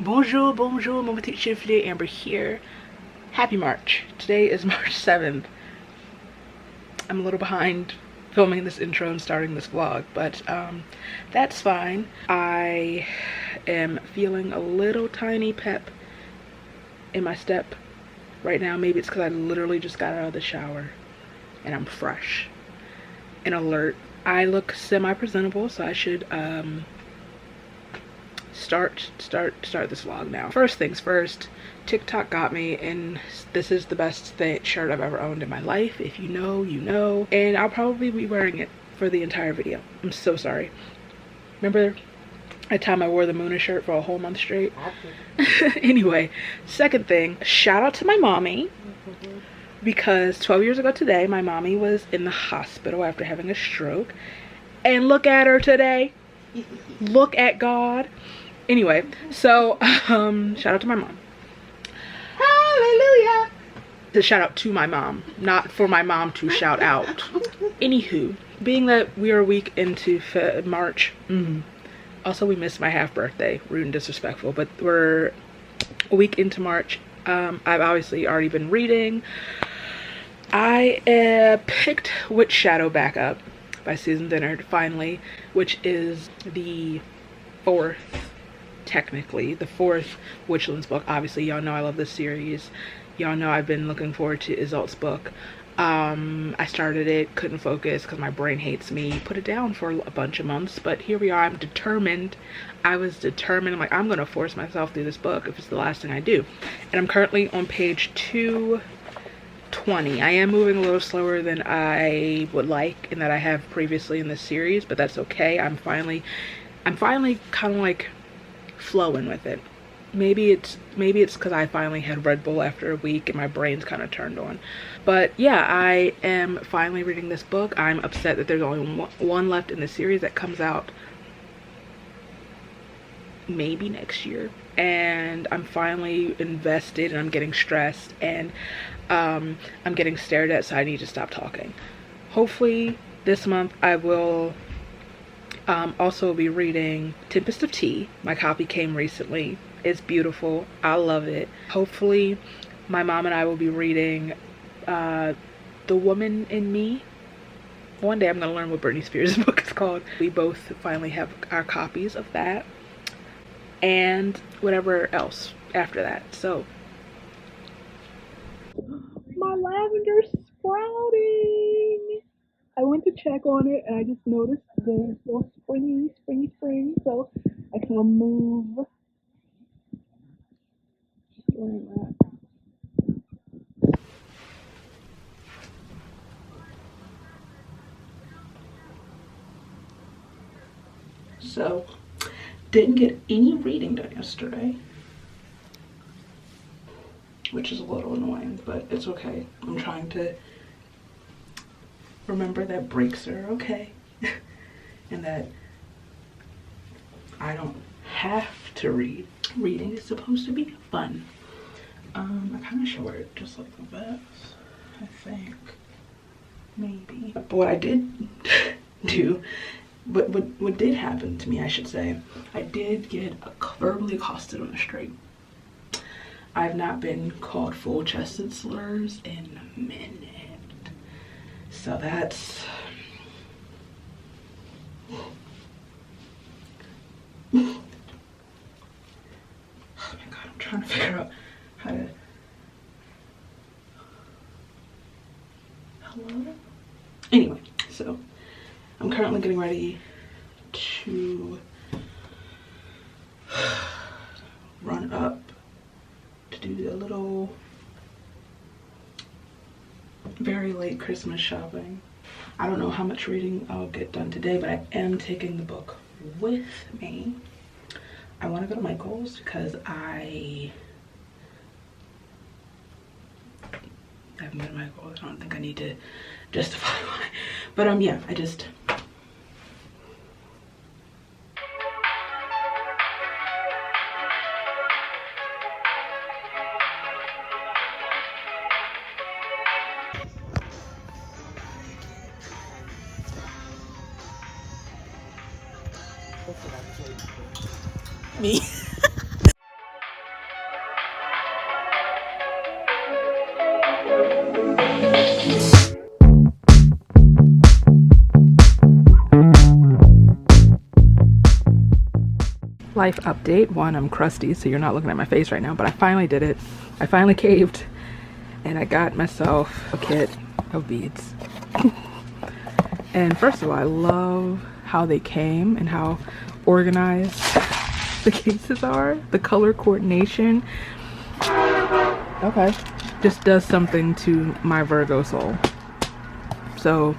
Bonjour, bonjour, mon petit chiflier, Amber here. Happy March. Today is March 7th. I'm a little behind filming this intro and starting this vlog, but that's fine. I am feeling a little tiny pep in my step right now. Maybe it's because I literally just got out of the shower and I'm fresh and alert. I look semi-presentable, so I should start this vlog now. First things first, TikTok got me, and this is the best shirt I've ever owned in my life. If you know, you know. And I'll probably be wearing it for the entire video. I'm so sorry. Remember that time I wore the Muna shirt for a whole month straight? Anyway, second thing, shout out to my mommy. Because 12 years ago today, my mommy was in the hospital after having a stroke. And look at her today. Look at God. Anyway, so shout out to my mom. Hallelujah. To shout out to my mom, not for my mom to shout out. Anywho, being that we are a week into March, also we missed my half birthday, rude and disrespectful, but we're a week into March. I've obviously already been reading. I picked Witch Shadow back up by Susan Dennard finally, which is the fourth Witchlands book. Obviously y'all know I love this series. Y'all know I've been looking forward to Isolde's book. I started it, couldn't focus because my brain hates me, put it down for a bunch of months, but here we are. I'm determined. I was determined. I'm like, I'm gonna force myself through this book if it's the last thing I do. And I'm currently on page 220. I am moving a little slower than I would like and that I have previously in this series, but that's okay. I'm finally kind of like flowing with it. Maybe it's because I finally had Red Bull after a week and my brain's kind of turned on. But yeah, I am finally reading this book. I'm upset that there's only one left in the series that comes out maybe next year, and I'm finally invested and I'm getting stressed and I'm getting stared at, so I need to stop talking. Hopefully this month I will also be reading Tempest of Tea. My copy came recently. It's beautiful. I love it. Hopefully my mom and I will be reading The Woman in Me. One day I'm gonna learn what Britney Spears' book is called. We both finally have our copies of that and whatever else after that. So my lavender's sprouting. I went to check on it and I just noticed the little spring, so I can remove that. So, didn't get any reading done yesterday, which is a little annoying, but it's okay. I'm trying to remember that breaks are okay and that I don't have to read. Reading is supposed to be fun. I kind of showed it just like this, I think, maybe. But what I did do, what did happen to me, I should say, I did get verbally accosted on the street. I've not been called full-chested slurs in a minute. So that's... Oh my god, I'm trying to figure out how to... Hello? Anyway, so I'm currently getting ready to run up to do a little very late Christmas shopping. I don't know how much reading I'll get done today, but I am taking the book with me. I want to go to Michael's because I haven't been to Michael's. I don't think I need to justify why. But yeah, I just... Me. life update. One, I'm crusty, so you're not looking at my face right now, but I finally did it. I finally caved, and I got myself a kit of beads. And first of all, I love how they came and how organized the cases are. The color coordination, okay, just does something to my Virgo soul. So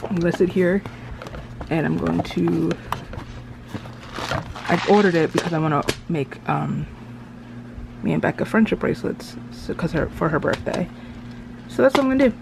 I'm gonna sit here and I'm going to, I ordered it because I want to make me and Becca friendship bracelets, because for her birthday. So that's what I'm gonna do.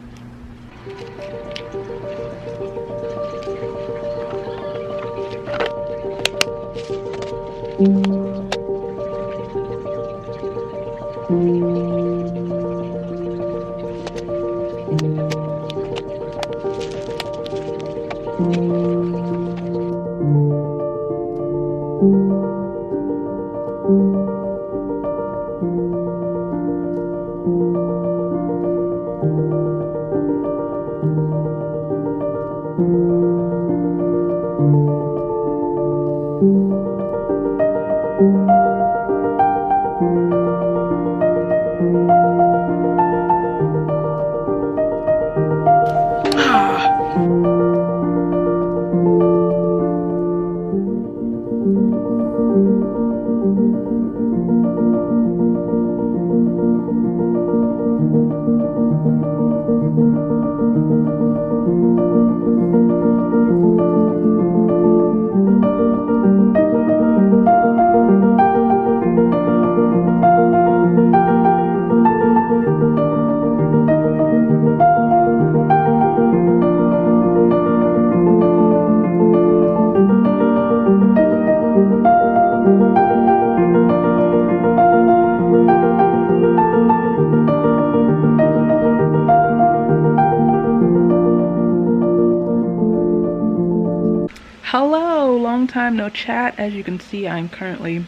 Hello, long time no chat. As you can see, I'm currently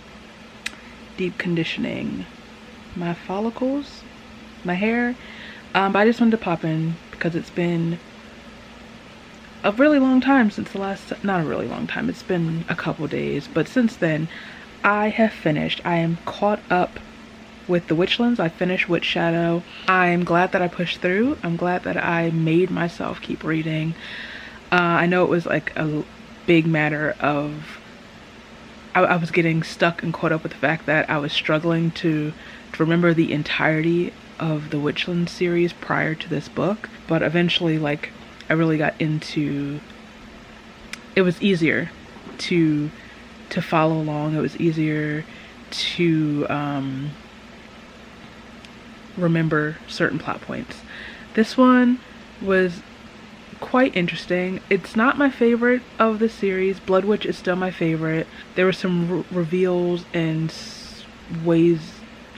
deep conditioning my follicles, my hair, but I just wanted to pop in because it's been a really long time since the last, not a really long time, it's been a couple days, but since then I have finished. I am caught up with the Witchlands. I finished Witch Shadow. I'm glad that I pushed through. I'm glad that I made myself keep reading. I know it was like a big matter of, I was getting stuck and caught up with the fact that I was struggling to remember the entirety of the Witchland series prior to this book, but eventually, like, I really got into, it was easier to follow along. It was easier to remember certain plot points. This one was quite interesting. It's not my favorite of the series. Blood Witch is still my favorite. There were some reveals and ways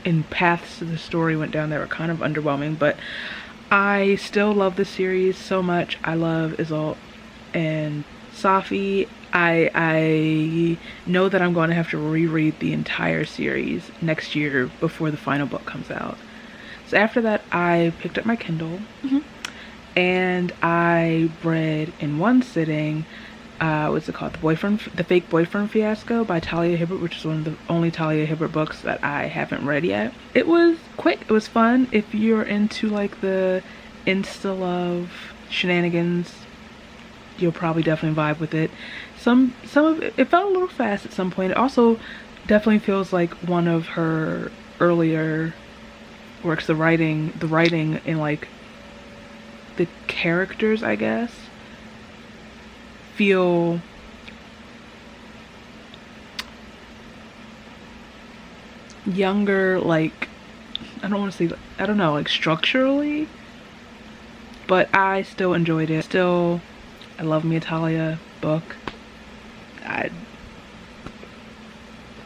and paths to the story went down that were kind of underwhelming, but I still love the series so much. I love Isolde and Safi. I know that I'm going to have to reread the entire series next year before the final book comes out. So after that, I picked up my Kindle. And I read in one sitting, what's it called? The Fake Boyfriend Fiasco by Talia Hibbert, which is one of the only Talia Hibbert books that I haven't read yet. It was quick, it was fun. If you're into like the insta-love shenanigans, you'll probably definitely vibe with it. Some of it felt a little fast at some point. It also definitely feels like one of her earlier works. The writing in like the characters, I guess, feel younger, like, I don't want to say, I don't know, like structurally, but I still enjoyed it. Still, I love me a Talia book.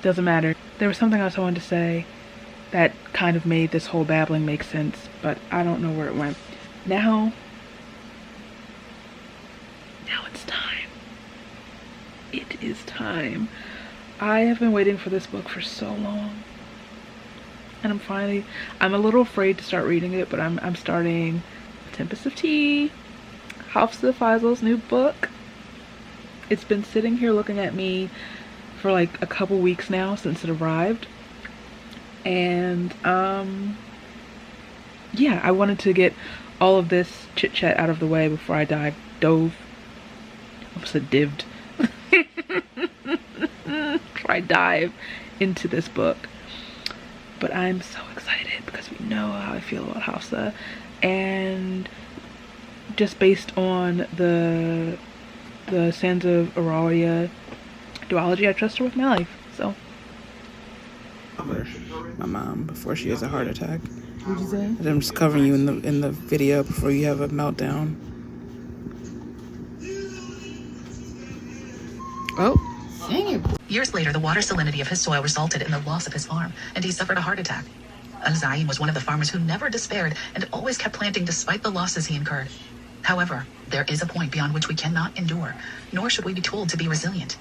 Doesn't matter. There was something else I wanted to say that kind of made this whole babbling make sense, but I don't know where it went. Now it's time. It is time. I have been waiting for this book for so long, and I'm a little afraid to start reading it, but I'm starting Tempest of Tea, Hafsa Faisal's new book. It's been sitting here looking at me for like a couple weeks now since it arrived. And yeah, I wanted to get all of this chit chat out of the way before I I almost said dived. Before I dive into this book. But I'm so excited because we know how I feel about Hafsa, and just based on the Sands of Aralia duology, I trust her with my life. So my mom before she has a heart attack. What'd you say? I'm just covering you in the video before you have a meltdown. Oh. Years later, the water salinity of his soil resulted in the loss of his farm, and he suffered a heart attack. Al-Zaim was one of the farmers who never despaired and always kept planting despite the losses he incurred. However, there is a point beyond which we cannot endure, nor should we be told to be resilient.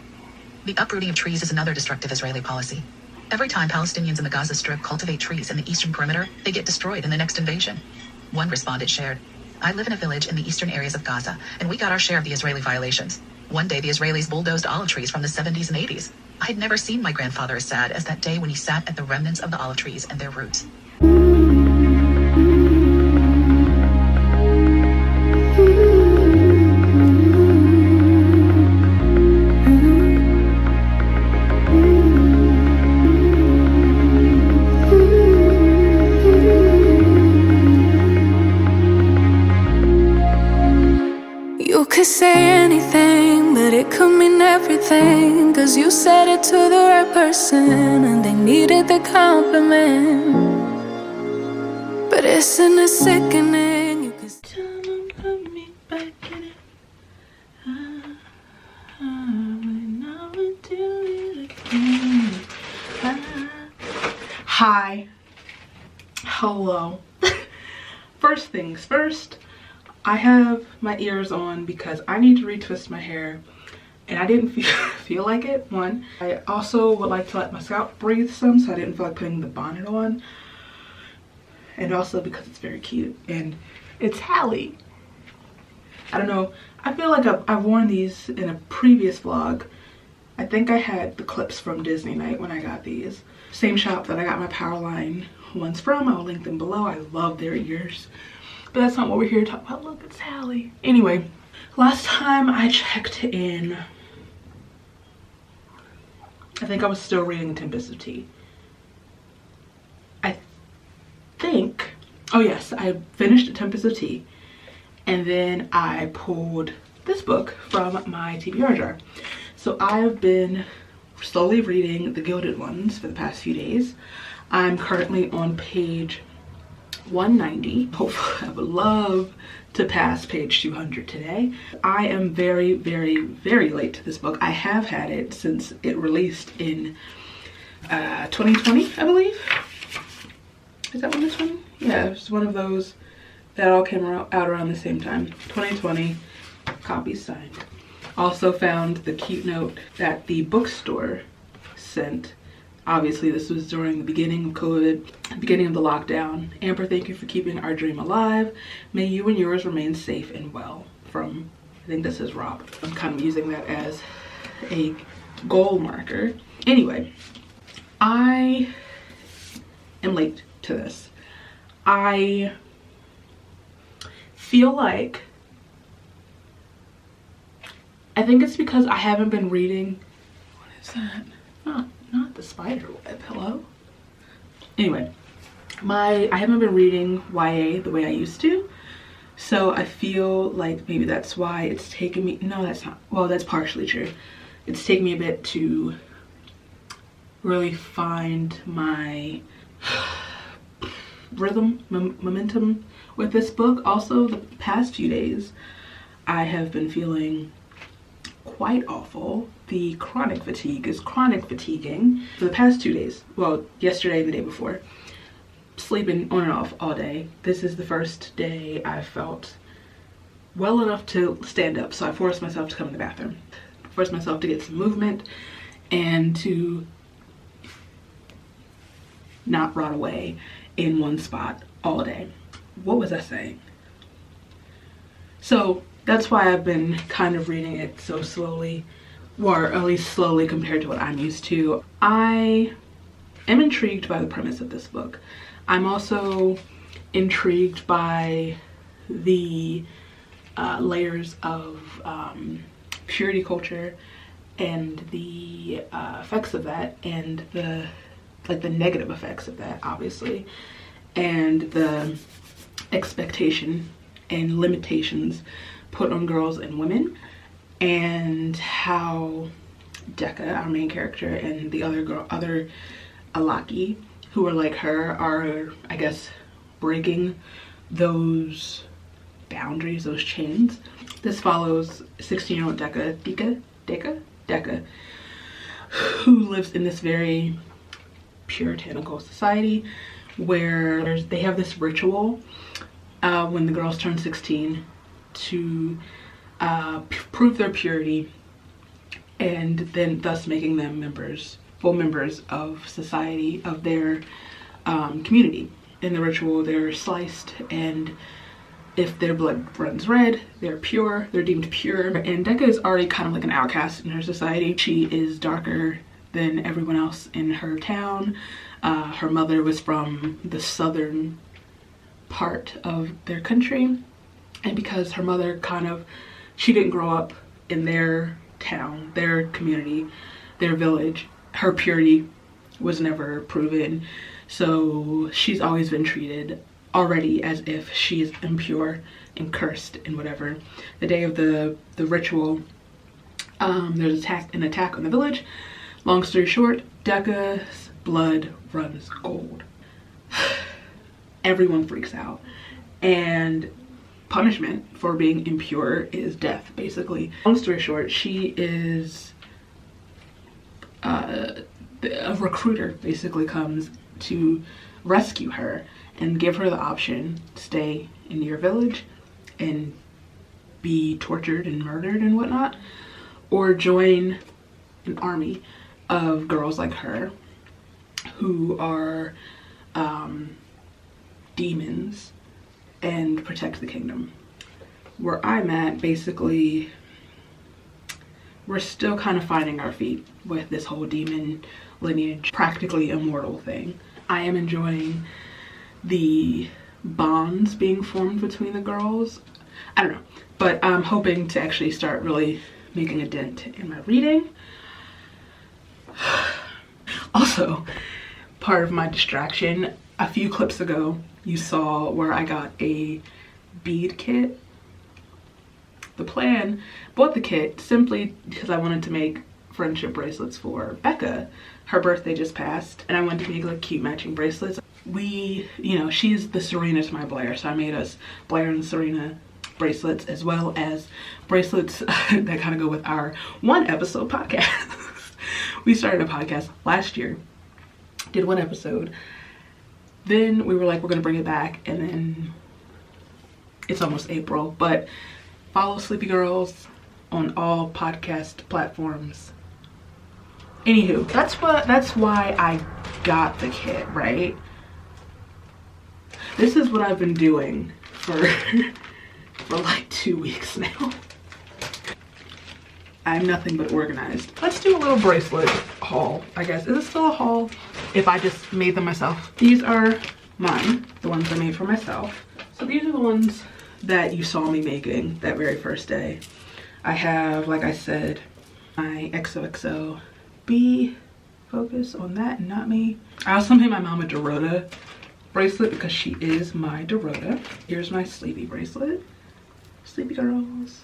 The uprooting of trees is another destructive Israeli policy. Every time Palestinians in the Gaza Strip cultivate trees in the eastern perimeter, they get destroyed in the next invasion. One respondent shared, "I live in a village in the eastern areas of Gaza, and we got our share of the Israeli violations. One day the Israelis bulldozed olive trees from the 70s and 80s. I had never seen my grandfather as sad as that day when he sat at the remnants of the olive trees and their roots." You could say anything, but it could mean everything, 'cause you said it to the right person and they needed the compliment. But isn't it sickening? You could tell them put me back in it. Hi. Hello. First things first, I have my ears on because I need to retwist my hair and I didn't feel like it, one. I also would like to let my scalp breathe some, so I didn't feel like putting the bonnet on. And also because it's very cute and it's Hallie. I don't know, I feel like I've worn these in a previous vlog. I think I had the clips from Disney Night when I got these. Same shop that I got my Powerline ones from. I'll link them below. I love their ears. But that's not what we're here to talk about. Look, it's Hallie. Anyway, last time I checked in, I think I was still reading Tempest of Tea. I think, oh yes, I finished Tempest of Tea. And then I pulled this book from my TBR jar. So I've been slowly reading the Gilded Ones for the past few days. I'm currently on page 190. Hopefully I would love to pass page 200 today. I am very, very, very late to this book. I have had it since it released in 2020, I believe. Is that when this one? Yeah, it was one of those that all came out around the same time. 2020, copies signed. Also found the cute note that the bookstore sent. Obviously, this was during the beginning of COVID, beginning of the lockdown. Amber, thank you for keeping our dream alive. May you and yours remain safe and well. From, I think this is Rob. I'm kind of using that as a goal marker. Anyway, I am late to this. I feel like, I think it's because I haven't been reading, what is that? Not the spider web, hello? Anyway, I haven't been reading YA the way I used to. So I feel like maybe that's why it's taken me, no that's not, well that's partially true. It's taken me a bit to really find my rhythm, momentum with this book. Also, the past few days, I have been feeling quite awful. The chronic fatigue is chronic fatiguing. For the past 2 days, well, yesterday and the day before, sleeping on and off all day. This is the first day I felt well enough to stand up, so I forced myself to come in the bathroom. Forced myself to get some movement and to not rot away in one spot all day. What was I saying? So that's why I've been kind of reading it so slowly. or at least slowly compared to what I'm used to. I am intrigued by the premise of this book. I'm also intrigued by the layers of purity culture and the effects of that, and the negative effects of that, obviously, and the expectation and limitations put on girls and women, and how Decca, our main character, and the other Alaki who are like her are, I guess, breaking those boundaries, those chains. This follows 16-year-old Decca, who lives in this very puritanical society where they have this ritual when the girls turn 16 to prove their purity, and then thus making them full members of society, of their community. In the ritual, they're sliced, and if their blood runs red, they're pure, they're deemed pure. And Decca is already kind of like an outcast in her society. She is darker than everyone else in her town. Her mother was from the southern part of their country, and because her mother she didn't grow up in their town, their community, their village, her purity was never proven. So she's always been treated already as if she is impure and cursed and whatever. The day of the ritual, there's an attack on the village. Long story short, Decca's blood runs gold. Everyone freaks out, and punishment for being impure is death, basically. Long story short, she is a recruiter basically comes to rescue her and give her the option to stay in your village and be tortured and murdered and whatnot, or join an army of girls like her who are demons and protect the kingdom. Where I'm at, basically, we're still kind of finding our feet with this whole demon lineage, practically immortal thing. I am enjoying the bonds being formed between the girls. I don't know, but I'm hoping to actually start really making a dent in my reading. Also, part of my distraction, a few clips ago, you saw where I got a bead kit. The plan, bought the kit simply because I wanted to make friendship bracelets for Becca. Her birthday just passed, and I wanted to make like cute matching bracelets. She's the Serena to my Blair, so I made us Blair and Serena bracelets, as well as bracelets that kind of go with our one episode podcast. We started a podcast last year, did one episode, then we were like, we're gonna bring it back, and then it's almost April. But follow Sleepy Girls on all podcast platforms. Anywho, that's why I got the kit, right? This is what I've been doing for like 2 weeks now. I'm nothing but organized. Let's do a little bracelet haul, I guess. Is it still a haul if I just made them myself? These are mine, the ones I made for myself. So these are the ones that you saw me making that very first day. I have, like I said, my XOXO. Be focused on that and not me. I also made my mom a Dorota bracelet because she is my Dorota. Here's my Sleepy bracelet. Sleepy Girls.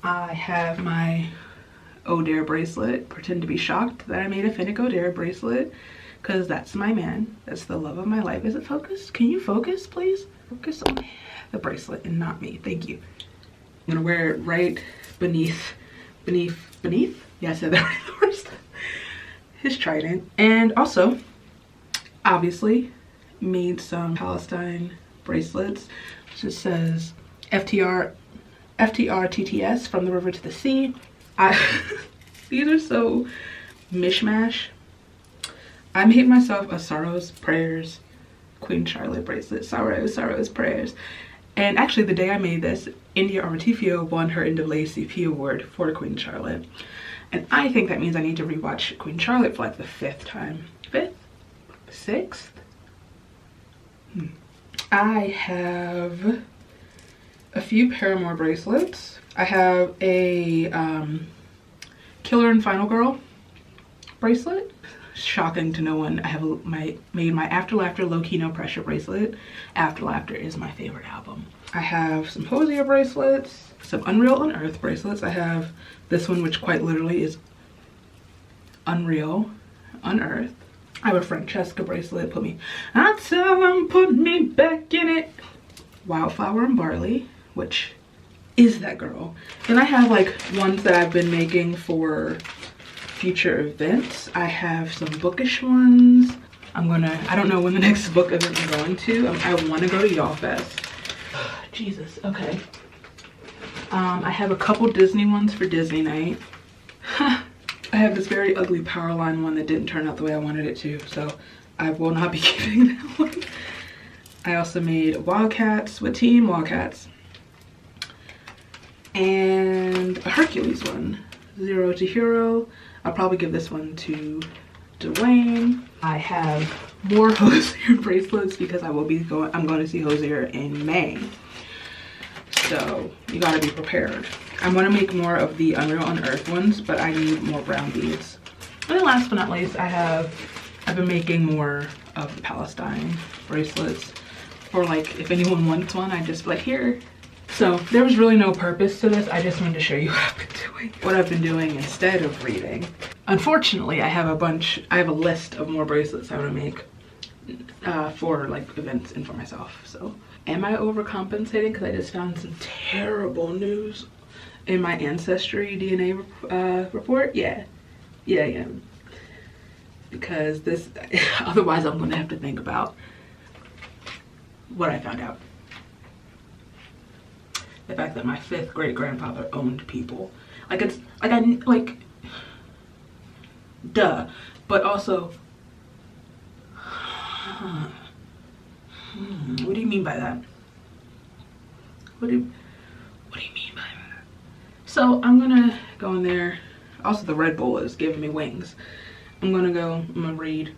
I have my O'Dare bracelet. Pretend to be shocked that I made a Finnick O'Dare bracelet because that's my man. That's the love of my life. Is it focused? Can you focus, please? Focus on the bracelet and not me. Thank you. I'm gonna wear it right beneath? Yeah, I said that right the first time. His trident. And also, obviously, made some Palestine bracelets. It just says FTR TTS, from the river to the sea. These are so mishmash. I made myself a Sorrows Prayers Queen Charlotte bracelet. Sorrows Prayers. And actually the day I made this, India Armatifio won her NAACP award for Queen Charlotte. And I think that means I need to rewatch Queen Charlotte for like the 5th time. 5th? 6th? I have a few Paramore bracelets. I have a Killer and Final Girl bracelet. Shocking to no one, I have made my After Laughter Low Key No Pressure bracelet. After Laughter is my favorite album. I have some Hosier bracelets, some Unreal Unearth bracelets. I have this one, which quite literally is Unreal Unearth. I have a Francesca bracelet, I tell them put me back in it. Wildflower and Barley, which is that girl. And I have like ones that I've been making for future events. I have some bookish ones. I don't know when the next book event I'm going to. I want to go to Y'all Fest. Jesus, okay. I have a couple Disney ones for Disney night. I have this very ugly Powerline one that didn't turn out the way I wanted it to, so I will not be keeping that one. I also made Wildcats with Team Wildcats. And a Hercules one, Zero to Hero. I'll probably give this one to Dwayne. I have more Hosier bracelets because I'm going to see Hosier in May. So you gotta be prepared. I'm gonna make more of the Unreal Unearth ones, but I need more brown beads. And then last but not least, I've been making more of the Palestine bracelets. Or like, if anyone wants one, I just be like, here. So there was really no purpose to this. I just wanted to show you what I've been doing instead of reading. Unfortunately, I have a list of more bracelets I want to make for like events and for myself. So am I overcompensating because I just found some terrible news in my ancestry DNA report? Yeah, I am. Because this, otherwise I'm gonna have to think about what I found out. The fact that my 5th great grandfather owned people. Duh. But also, what do you mean by that? What do you mean by that? So I'm gonna go in there. Also, the Red Bull is giving me wings. I'm gonna read.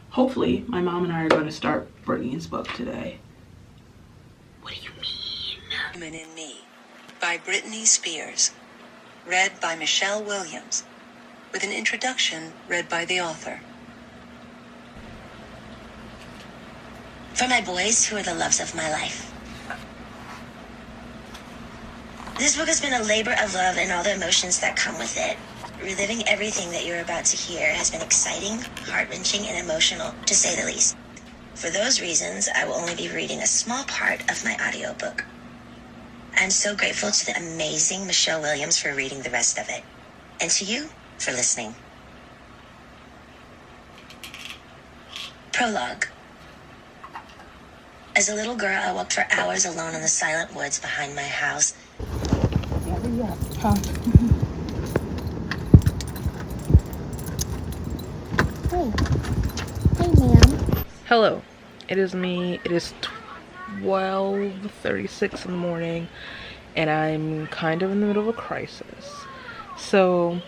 Hopefully my mom and I are gonna start Brittany's book today. What do you mean? Woman in Me by Britney Spears. Read by Michelle Williams. With an introduction read by the author. For my boys, who are the loves of my life. This book has been a labor of love and all the emotions that come with it. Reliving everything that you're about to hear has been exciting, heart-wrenching, and emotional, to say the least. For those reasons, I will only be reading a small part of my audiobook. I'm so grateful to the amazing Michelle Williams for reading the rest of it. And to you for listening. Prologue. As a little girl, I walked for hours alone in the silent woods behind my house. Hey ma'am. Hello, it is me. It is 12:36 in the morning and I'm kind of in the middle of a crisis. So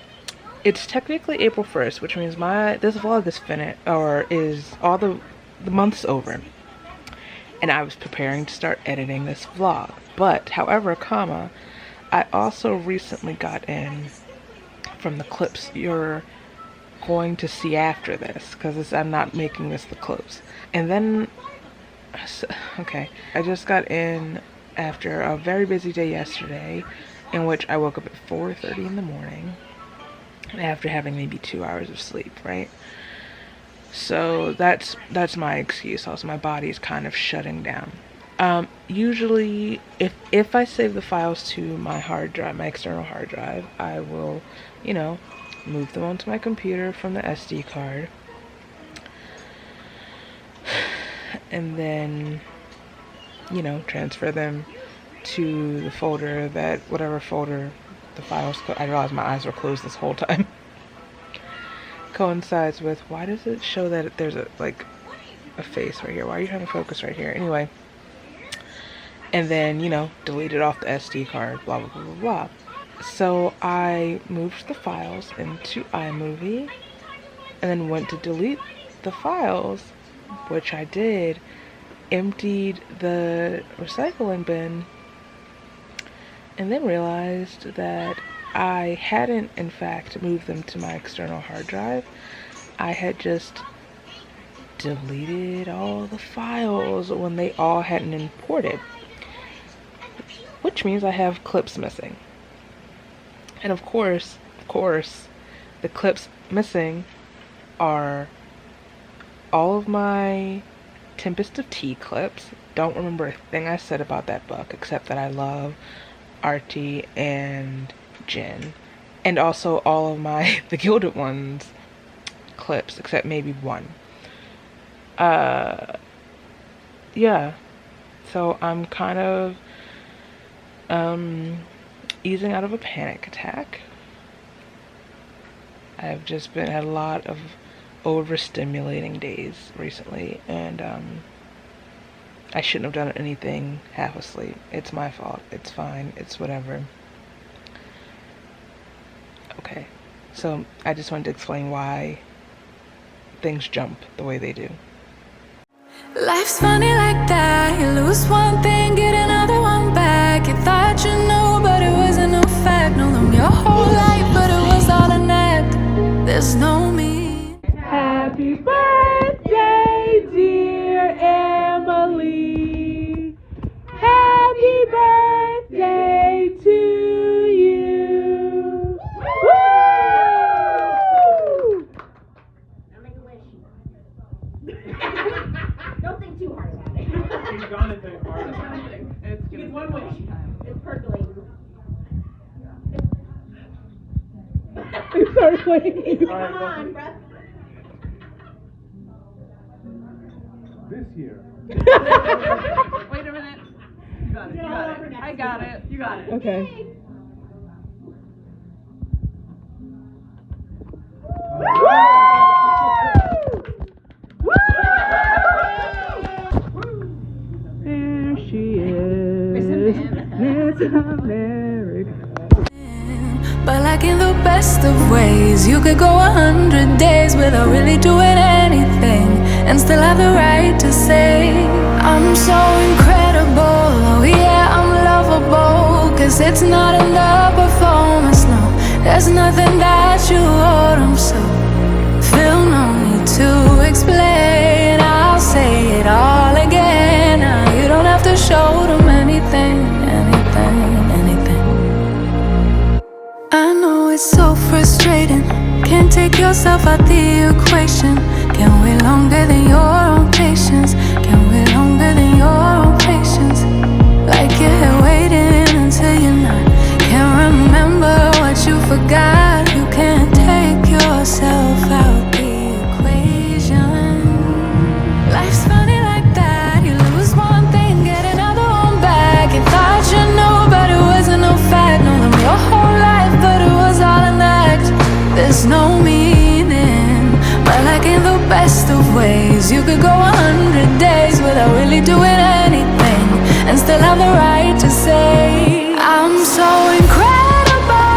it's technically April 1st, which means this vlog is finished, or is all the month's over. And I was preparing to start editing this vlog. But, however, I also recently got in from the clips you're going to see after this, because I'm not making this the close. And then, okay, I just got in after a very busy day yesterday, in which I woke up at 4:30 in the morning, after having maybe 2 hours of sleep, right? So that's my excuse. Also, my body is kind of shutting down. Usually, if I save the files to my hard drive, my external hard drive, I will, move them onto my computer from the SD card. And then, transfer them to the folder whatever folder the files, I realized my eyes were closed this whole time, coincides with. Why does it show that there's a face right here? Why are you trying to focus right here? Anyway, and then, you know, delete it off the SD card, blah, blah, blah, blah, blah. So I moved the files into iMovie and then went to delete the files, which I did, emptied the recycling bin, and then realized that I hadn't in fact moved them to my external hard drive. I had just deleted all the files when they all hadn't imported, which means I have clips missing. And of course, the clips missing are all of my Tempest of Tea clips. Don't remember a thing I said about that book, except that I love Artie and Jen. And also all of my The Gilded Ones clips, except maybe one. Yeah. So I'm kind of easing out of a panic attack. I've just had a lot of overstimulating days recently, and I shouldn't have done anything half asleep. It's my fault. It's fine. It's whatever. Okay, so I just wanted to explain why things jump the way they do. Life's funny like that. You lose one thing, get another one back. You thought you knew, but it wasn't no fact. Know them your whole life, but it was all an act. There's no me. Happy birthday, dear Emily. Happy birthday to you. Woo! I'll make a wish. Don't think too hard about it. You're gonna think hard about it. You get one wish. It's percolating. I'm sorry, wait. Come on, bruh. This year. Wait a minute. You got it. You got it. I got it. You got it. Okay. There she is, Miss America. But like in the best of ways, you could go 100 days without really doing anything and still have the right to say I'm so incredible, oh yeah, I'm lovable. Cause it's not in the performance, no. There's nothing that you hold, I'm so feel no need to explain. I'll say it all again. Now you don't have to show them anything. I know it's so frustrating. Can't take yourself out the equation. Can't wait longer than your own patience. Can't wait longer than your own patience. Like you're here waiting until you're not. Can't remember what you forgot. You can't take yourself out the equation. Life's funny like that. You lose one thing, get another one back. You thought you knew, but it wasn't no fact. Know them your whole life, but it was all an act. There's no meaning. But like in the best of ways, you could go 100 days without really doing anything and still have the right to say I'm so incredible,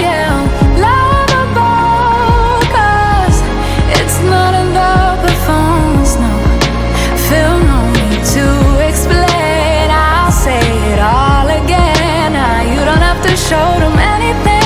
yeah, lovable. Cause it's not in the performance, no. Feel no need to explain. I'll say it all again. Now you don't have to show them anything.